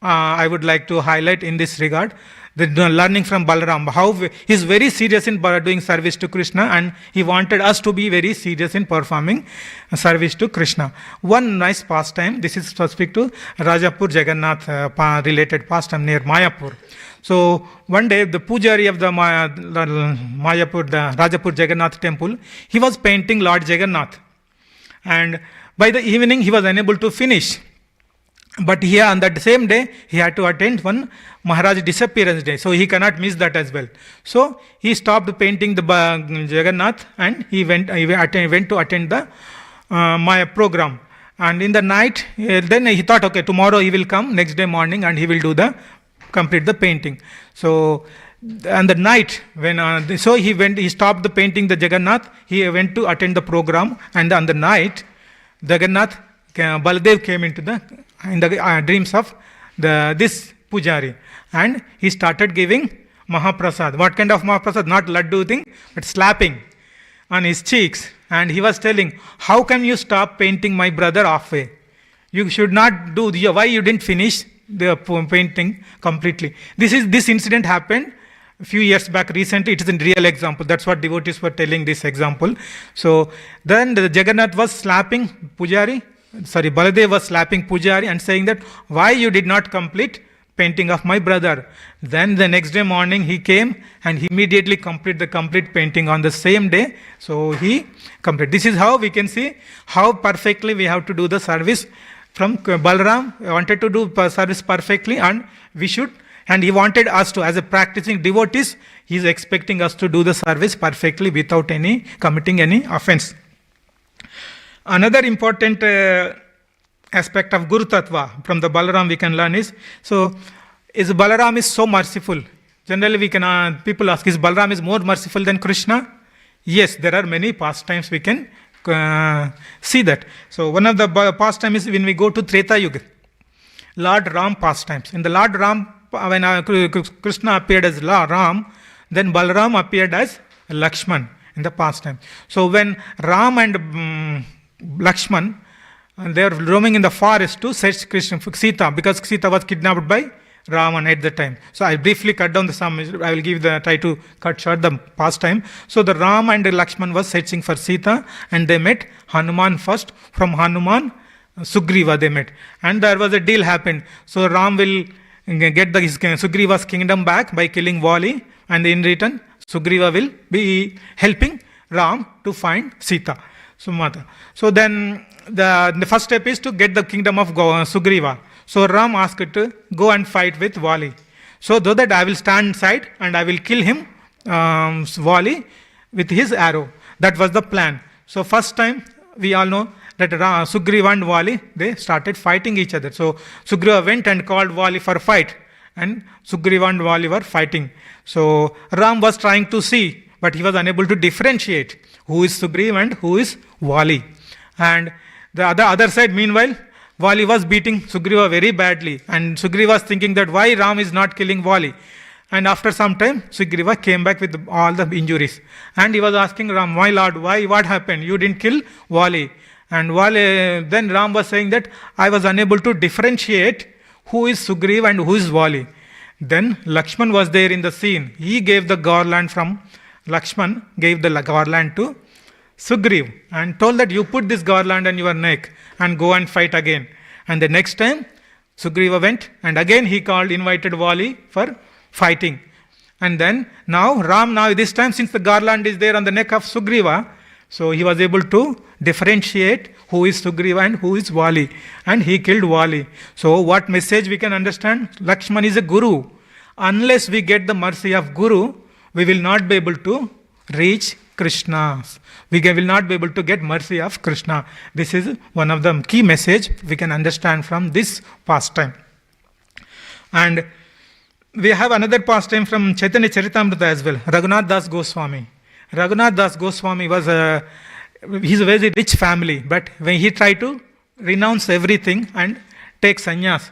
I would like to highlight in this regard, the learning from Balram, how he is very serious in doing service to Krishna, and he wanted us to be very serious in performing service to Krishna. One nice pastime, this is specific to Rajapur Jagannath related pastime near Mayapur. So one day the pujari of the Mayapur, the Rajapur Jagannath temple, he was painting Lord Jagannath, and by the evening he was unable to finish. But here on that same day, he had to attend one Maharaj disappearance day. So he cannot miss that as well. So he stopped painting the Jagannath and he went to attend the Maya program. And in the night, then he thought, okay, tomorrow he will come, next day morning, and he will complete the painting. So on the night, he stopped the painting the Jagannath, he went to attend the program, and on the night, Baladev came in the dreams of this pujari, and he started giving Mahaprasad. What kind of Mahaprasad? Not laddu thing, but slapping on his cheeks. And he was telling, how can you stop painting my brother halfway? You should not do, why you didn't finish the painting completely? This incident happened a few years back. Recently, it is a real example. That's what devotees were telling this example. So then the Jagannath was slapping Baladev was slapping Pujari and saying that, why you did not complete painting of my brother? Then the next day morning he came and he immediately completed the complete painting on the same day. So he completed. This is how we can see how perfectly we have to do the service. From Balram wanted to do service perfectly, and we should And he wanted us to, as a practicing devotees, he is expecting us to do the service perfectly without any committing any offense. Another important aspect of Guru Tattva from the Balram we can learn is Balaram is so merciful. Generally we can people ask, is Balram is more merciful than Krishna? Yes, there are many pastimes we can see that. So one of the pastimes is when we go to Treta Yuga, Lord Ram pastimes. In the Lord Ram, when Krishna appeared as Ram, then Balram appeared as Lakshman in the pastime. So when Ram and Lakshman, they are roaming in the forest to search Sita, because Sita was kidnapped by Ravan at the time. So I briefly cut down the sum. I will try to cut short the pastime. So the Ram and Lakshman was searching for Sita, and they met Hanuman first. From Hanuman, Sugriva they met, and there was a deal happened. So Ram will get Sugriva's kingdom back by killing Vali, and in return Sugriva will be helping Ram to find Sita. So then the first step is to get the kingdom of Sugriva. So Ram asked to go and fight with Vali. So though that I will stand inside and I will kill him, Vali, with his arrow. That was the plan. So first time we all know that Sugriva and Vali, they started fighting each other. So Sugriva went and called Vali for a fight, and Sugriva and Vali were fighting. So Ram was trying to see, but he was unable to differentiate who is Sugriva and who is Vali. And the other side, meanwhile, Vali was beating Sugriva very badly, and Sugriva was thinking that why Ram is not killing Vali. And after some time, Sugriva came back with all the injuries, and he was asking Ram, "My lord, why? What happened? You didn't kill Vali." And then Ram was saying that I was unable to differentiate who is Sugriva and who is Vali. Then Lakshman was there in the scene. He gave the garland from Lakshman, gave the garland to Sugriva and told that you put this garland on your neck and go and fight again. And the next time Sugriva went, and again he invited Vali for fighting. And then Ram this time, since the garland is there on the neck of Sugriva, so he was able to differentiate who is Sugriva and who is Vali, and he killed Vali. So what message we can understand? Lakshman is a guru. Unless we get the mercy of Guru, we will not be able to reach Krishna. We will not be able to get mercy of Krishna. This is one of the key message we can understand from this pastime. And we have another pastime from Chaitanya Charitamrita as well. Raghunath Das Goswami. Raghunath Das Goswami he's a very rich family, but when he tried to renounce everything and take sannyas,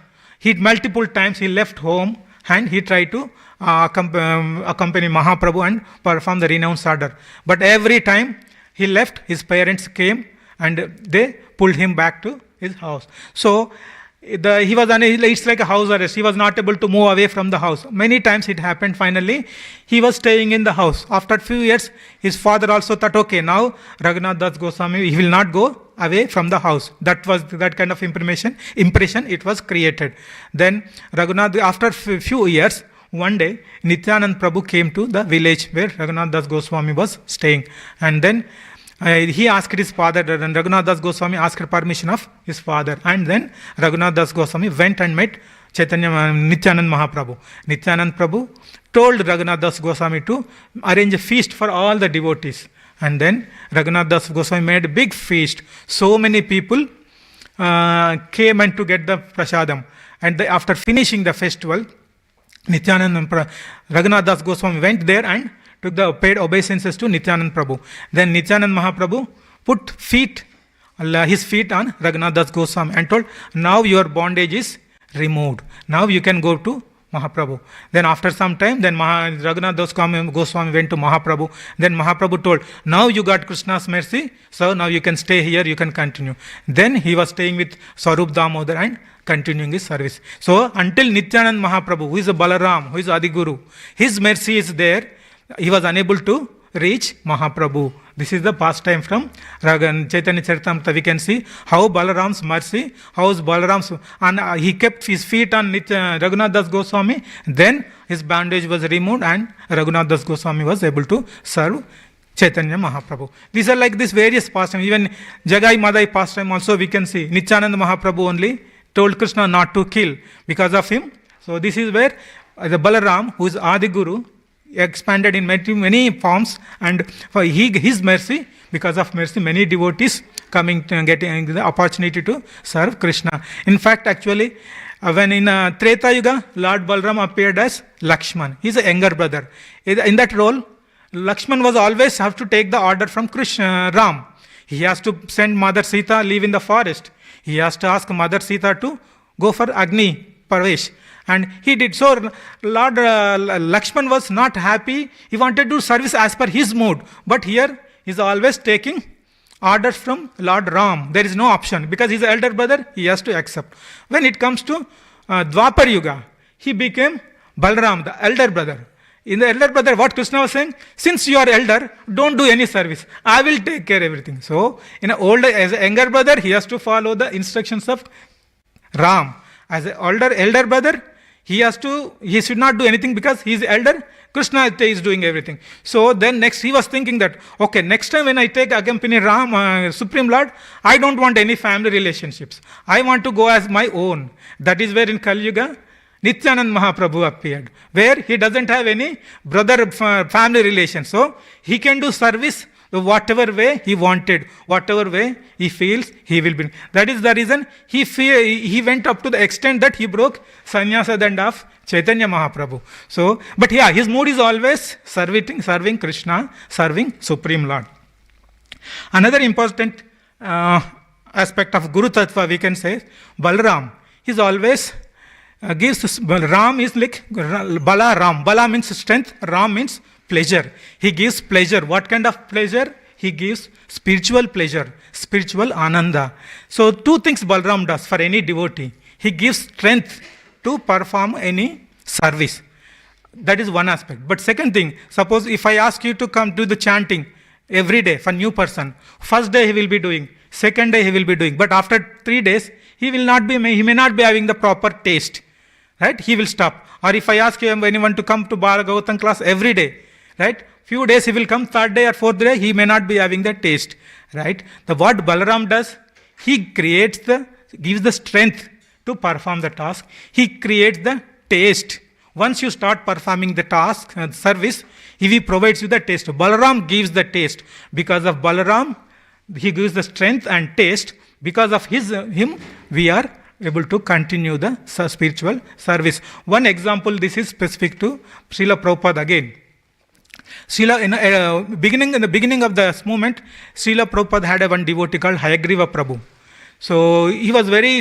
multiple times he left home and he tried to accompany Mahaprabhu and perform the renounce order. But every time he left, his parents came and they pulled him back to his house. So he was it's like a house arrest. He was not able to move away from the house. Many times it happened. Finally, he was staying in the house. After a few years, his father also thought, okay, now Raghunath Das Goswami, he will not go away from the house. That was that kind of impression it was created. Then Raghunath, after a few years, one day Nityanand Prabhu came to the village where Raghunath Das Goswami was staying, and then he asked his father, and Raghunath Das Goswami asked permission of his father, and then Raghunath Das Goswami went and met Nityanand Mahaprabhu. Nityanand Prabhu told Raghunath Das Goswami to arrange a feast for all the devotees, and then Raghunath Das Goswami made a big feast. So many people came and to get the prasadam, and after finishing the festival, Raghunath Das Goswami went there and took the paid obeisances to Nityanand Prabhu. Then Nityanand Mahaprabhu put his feet on Raghunath Das Goswami and told, now your bondage is removed. Now you can go to Mahaprabhu. Then after some time, then Raghunath Das Goswami went to Mahaprabhu. Then Mahaprabhu told, now you got Krishna's mercy, so now you can stay here, you can continue. Then he was staying with Swarup Damodar and continuing his service. So until Nityanand Mahaprabhu, who is a Balaram, who is Adiguru, his mercy is there, he was unable to reach Mahaprabhu. This is the pastime from Chaitanya Charitamrita. We can see how Balaram's mercy, how Balaram's, and he kept his feet on Raghunath Das Goswami, then his bandage was removed and Raghunath Das Goswami was able to serve Chaitanya Mahaprabhu. These are like these various pastimes. Even Jagai Madai pastime also we can see. Nityananda Mahaprabhu only told Krishna not to kill because of him. So this is where the Balaram, who is Adi Guru, expanded in many forms, and for his mercy, because of mercy, many devotees coming to getting the opportunity to serve Krishna. In fact, actually, when in Treta Yuga, Lord Balram appeared as Lakshman. He's a younger brother. In that role, Lakshman was always have to take the order from Krishna, Ram. He has to send Mother Sita live in the forest. He has to ask Mother Sita to go for Agni Parvesh. And he did. So Lord Lakshman was not happy. He wanted to service as per his mood. But here he is always taking orders from Lord Ram. There is no option. Because he's the elder brother, he has to accept. When it comes to Dwapar Yuga, he became Balram, the elder brother. In the elder brother, what Krishna was saying, since you are elder, don't do any service. I will take care of everything. So, as a younger brother, he has to follow the instructions of Ram. As an elder brother, he should not do anything because he is elder. Krishna is doing everything. So then next he was thinking that, okay, next time when I take Agampini Ram, Supreme Lord, I don't want any family relationships. I want to go as my own. That is where in Kali Yuga, Nityanand Mahaprabhu appeared, where he doesn't have any brother family relation. So he can do service whatever way he wanted, whatever way he feels he will be. That is the reason he went up to the extent that he broke sannyasa danda of Chaitanya Mahaprabhu. So, but yeah, his mood is always serving Krishna, serving Supreme Lord. Another important aspect of Guru Tattva, we can say, Balram, is always gives, Ram is like Balaram. Bala means strength, Ram means pleasure. He gives pleasure. What kind of pleasure? He gives spiritual pleasure, spiritual ananda. So two things Balram does for any devotee. He gives strength to perform any service. That is one aspect. But second thing, suppose if I ask you to come do the chanting every day for new person, first day he will be doing, second day he will be doing, but after 3 days he may not be having the proper taste. Right? He will stop. Or if I ask anyone to come to Bhagavatam class every day, right? Few days he will come, third day or fourth day, he may not be having the taste. Right? What Balaram does, he gives the strength to perform the task. He creates the taste. Once you start performing the task, service, he provides you the taste. Balaram gives the taste. Because of Balaram, he gives the strength and taste. Because of him, we are able to continue the spiritual service. One example, this is specific to Srila Prabhupada again. In the beginning of this movement, Srila Prabhupada had one devotee called Hayagriva Prabhu. So he was very,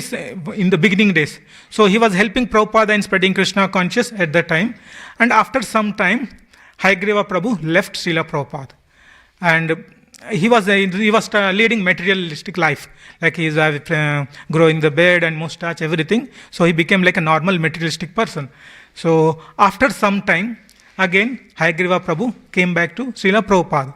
in the beginning days. So he was helping Prabhupada in spreading Krishna consciousness at that time. And after some time, Hayagriva Prabhu left Srila Prabhupada. And he was leading materialistic life. Like he is growing the beard and mustache, everything. So he became like a normal materialistic person. So after some time, again, Hayagriva Prabhu came back to Srila Prabhupada.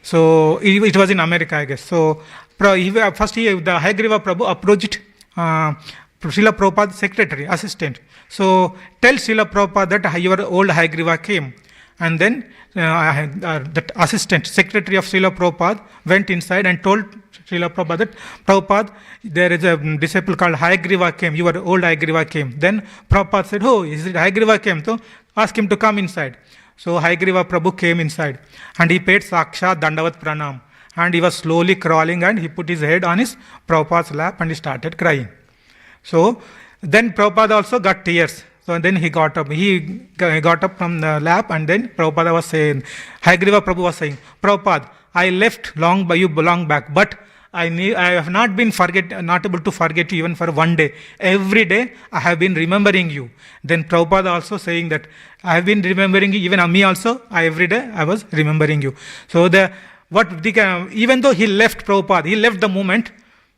So it was in America, I guess. So the Hayagriva Prabhu approached Srila Prabhupada's secretary, assistant. So tell Srila Prabhupada that your old Hayagriva came. And then that assistant, secretary of Srila Prabhupada went inside and told Srila Prabhupada that, Prabhupada, there is a disciple called Hayagriva came, your old Hayagriva came. Then Prabhupada said, oh, is it Hayagriva came? So ask him to come inside. So Hayagriva Prabhu came inside and he paid Sakshat Dandavat Pranam. And he was slowly crawling and he put his head on his Prabhupada's lap and he started crying. So then Prabhupada also got tears. So then he got up. He got up from the lap and then Prabhupada was saying, Hayagriva Prabhu was saying, Prabhupada, I left long back, but I have not been not able to forget you even for one day. Every day I have been remembering you. Then Prabhupada also saying that I have been remembering you, even me also, every day I was remembering you. So even though he left Prabhupada, he left the moment,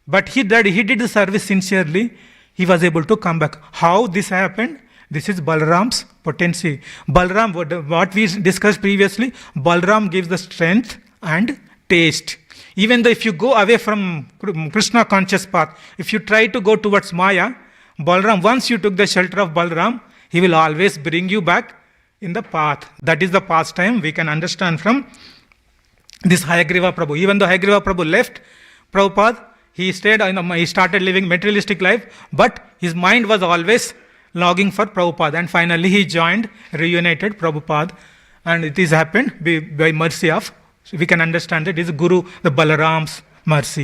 but he did the service sincerely, he was able to come back. How this happened? This is Balram's potency. Balram, what we discussed previously, Balram gives the strength and taste. Even though if you go away from Krishna conscious path, if you try to go towards Maya, Balram, once you took the shelter of Balram, he will always bring you back in the path. That is the pastime we can understand from this Hayagriva Prabhu. Even though Hayagriva Prabhu left Prabhupada, he started living materialistic life, but his mind was always longing for Prabhupada. And finally he joined, reunited Prabhupada. And it is happened by mercy of, we can understand it is Guru, the Balaram's mercy.